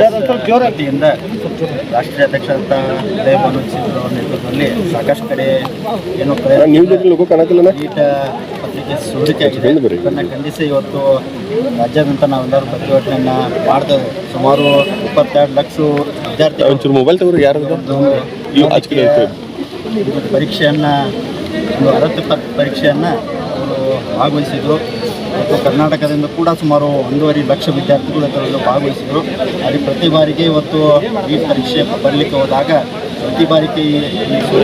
ವತಿಯಿಂದ ರಾಷ್ಟ್ರೀಯ ಅಧ್ಯಕ್ಷರಾದ ಉದಯ ಭಾನು ಸಿಂಗ್ ಅವರ ನೇತೃತ್ವದಲ್ಲಿ ಸಾಕಷ್ಟು ಕಡೆ ಏನು ನೀಟ್ ಪತ್ರಿಕೆ ಸೋರಿಕೆ ಆಗಿದೆ. ಇದನ್ನು ಖಂಡಿಸಿ ಇವತ್ತು ರಾಜ್ಯಾದ್ಯಂತ ನಾವೆಲ್ಲರೂ ಪ್ರತಿಭಟನೆಯನ್ನು ಮಾಡ್ತೇವೆ. ಸುಮಾರು 22 ಲಕ್ಷ ವಿದ್ಯಾರ್ಥಿಗಳು ಪರೀಕ್ಷೆಯನ್ನು ಒಂದು ಅರ್ಹತೆ ಪರೀಕ್ಷೆಯನ್ನು ಅವರು ಭಾಗವಹಿಸಿದರು ಮತ್ತು ಕರ್ನಾಟಕದಿಂದ ಕೂಡ ಸುಮಾರು 1.5 ಲಕ್ಷ ವಿದ್ಯಾರ್ಥಿಗಳು ಅದರಲ್ಲಿ ಭಾಗವಹಿಸಿದರು. ಅಲ್ಲಿ ಪ್ರತಿ ಬಾರಿಗೆ ಇವತ್ತು ನೀಟ್ ಪರೀಕ್ಷೆ ಬರಲಿಕ್ಕೆ ಹೋದಾಗ ಪ್ರತಿ ಬಾರಿಗೆ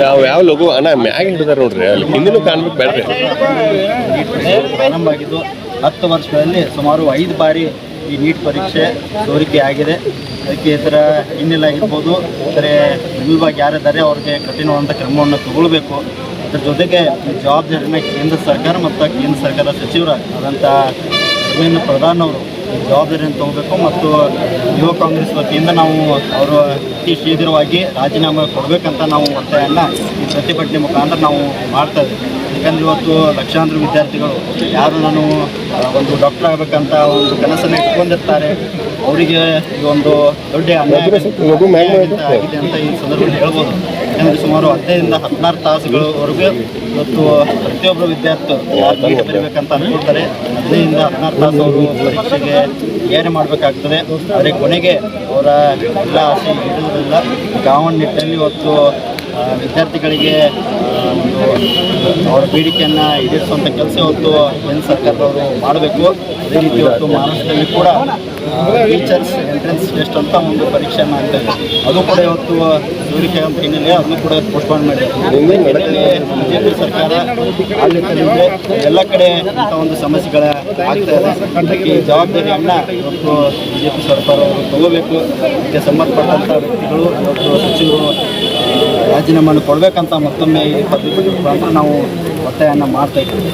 ಯಾವ ಲೋಗೋ ಮ್ಯಾಗ ಹಿಡಿದಾರೆ ನೋಡ್ರಿ, ಅಲ್ಲಿ ಹಿಂದಿನೂ ಕಾಣ್ಬೇಕು ಬೇಡ್ರಿ. ನೀಟ್ ಪರೀಕ್ಷೆ ಪ್ರಾರಂಭ ಆಗಿದ್ದು 10 ವರ್ಷಗಳಲ್ಲಿ ಸುಮಾರು 5 ಬಾರಿ ಈ ನೀಟ್ ಪರೀಕ್ಷೆ ಸೋರಿಕೆ ಆಗಿದೆ. ಅದಕ್ಕೆ ಈ ಥರ ಹಿನ್ನೆಲೆಯಾಗಿರ್ಬೋದು, ಇತರೆ ವಿಭಿನ್ನವಾಗಿ ಯಾರಿದ್ದಾರೆ ಅವ್ರಿಗೆ ಕಠಿಣವಾದಂಥ ಕ್ರಮವನ್ನು ತಗೊಳ್ಬೇಕು. ಅದರ ಜೊತೆಗೆ ಜವಾಬ್ದಾರಿನ ಕೇಂದ್ರ ಸರ್ಕಾರ ಮತ್ತು ಕೇಂದ್ರ ಸರ್ಕಾರದ ಸಚಿವರಾದಂಥ ಧರ್ಮೇಂದ್ರ ಪ್ರಧಾನ್ ಅವರು ಜವಾಬ್ದಾರಿಯನ್ನು ತಗೋಬೇಕು. ಮತ್ತು ಯುವ ಕಾಂಗ್ರೆಸ್ ವತಿಯಿಂದ ನಾವು ಅವರು ಅತಿ ಶೀಘ್ರವಾಗಿ ರಾಜೀನಾಮೆ ಕೊಡಬೇಕಂತ ನಾವು ಒತ್ತಾಯವನ್ನು ಈ ಪ್ರತಿಭಟನೆ ಮುಖಾಂತರ ನಾವು ಮಾಡ್ತಾಯಿದ್ವಿ. ಯಾಕಂದರೆ ಇವತ್ತು ಲಕ್ಷಾಂತರ ವಿದ್ಯಾರ್ಥಿಗಳು ಯಾರು ನಾನು ಒಂದು ಡಾಕ್ಟರ್ ಆಗಬೇಕಂತ ಒಂದು ಕನಸನ್ನು ಇಟ್ಕೊಂಡಿರ್ತಾರೆ, ಅವರಿಗೆ ಈ ಒಂದು ದೊಡ್ಡ ಅನ್ಯಾಯ ಆಗಿದೆ ಅಂತ ಈ ಸಂದರ್ಭದಲ್ಲಿ ಹೇಳ್ಬೋದು. ಯಾಕಂದರೆ ಸುಮಾರು 15ರಿಂದ 16 ತಾಸುಗಳವರೆಗೂ ಇವತ್ತು ಪ್ರತಿಯೊಬ್ಬರು ವಿದ್ಯಾರ್ಥಿ ಯಾರು ನೀಟ್ ಬರೀಬೇಕಂತ ಅನ್ಕೊಳ್ತಾರೆ 15ರಿಂದ 16 ತಾಸು ಅವರು ಪರೀಕ್ಷೆಗೆ ತಯಾರಿ ಮಾಡಬೇಕಾಗ್ತದೆ. ಆದರೆ ಕೊನೆಗೆ ಅವರ ಎಲ್ಲ ಆಸೆ ಈಡೇರೋದಿಲ್ಲ. ಕಾವನ ನಿಟ್ಟಿನಲ್ಲಿ ಇವತ್ತು ವಿದ್ಯಾರ್ಥಿಗಳಿಗೆ ಒಂದು ಅವರ ಬೇಡಿಕೆಯನ್ನು ಈಡೇರಿಸುವಂಥ ಕೆಲಸ ಇವತ್ತು ಕೇಂದ್ರ ಸರ್ಕಾರದವರು ಮಾಡಬೇಕು. ಅದೇ ರೀತಿ ಇವತ್ತು ಮಹಾರಾಷ್ಟ್ರದಲ್ಲಿ ಕೂಡ ಟೀಚರ್ಸ್ ಎಂಟ್ರೆನ್ಸ್ ಟೆಸ್ಟ್ ಅಂತ ಒಂದು ಪರೀಕ್ಷೆಯನ್ನು ಆಗ್ತಾಯಿದೆ. ಅದು ಕೂಡ ಇವತ್ತು ಸೋರಿಕೆ ಅಂತ ಹಿನ್ನೆಲೆ ಅದನ್ನು ಕೂಡ ಪೋಸ್ಟ್ಪೋನ್ ಮಾಡಿದೆ. ಬಿಜೆಪಿ ಸರ್ಕಾರ ಆಡಳಿತದಲ್ಲಿದೆ, ಎಲ್ಲ ಕಡೆ ಇಂಥ ಒಂದು ಸಮಸ್ಯೆಗಳ ಆಗ್ತಾ ಇದೆ. ಅದಕ್ಕೆ ಜವಾಬ್ದಾರಿಯನ್ನು ಇವತ್ತು ಬಿಜೆಪಿ ಸರ್ಕಾರ ಅವರು ತಗೋಬೇಕು. ಇದಕ್ಕೆ ಸಂಬಂಧಪಟ್ಟಂಥ ವ್ಯಕ್ತಿಗಳು ಇವತ್ತು ಸಚಿವರು ರಾಜೀನಾಮೆಯನ್ನು ಕೊಡಬೇಕಂತ ಮತ್ತೊಮ್ಮೆ ಈ ಪತ್ರಿಕೆ ಮುಖಾಂತರ ನಾವು ಒತ್ತಾಯವನ್ನು ಮಾಡ್ತಾ ಇದ್ದೀವಿ.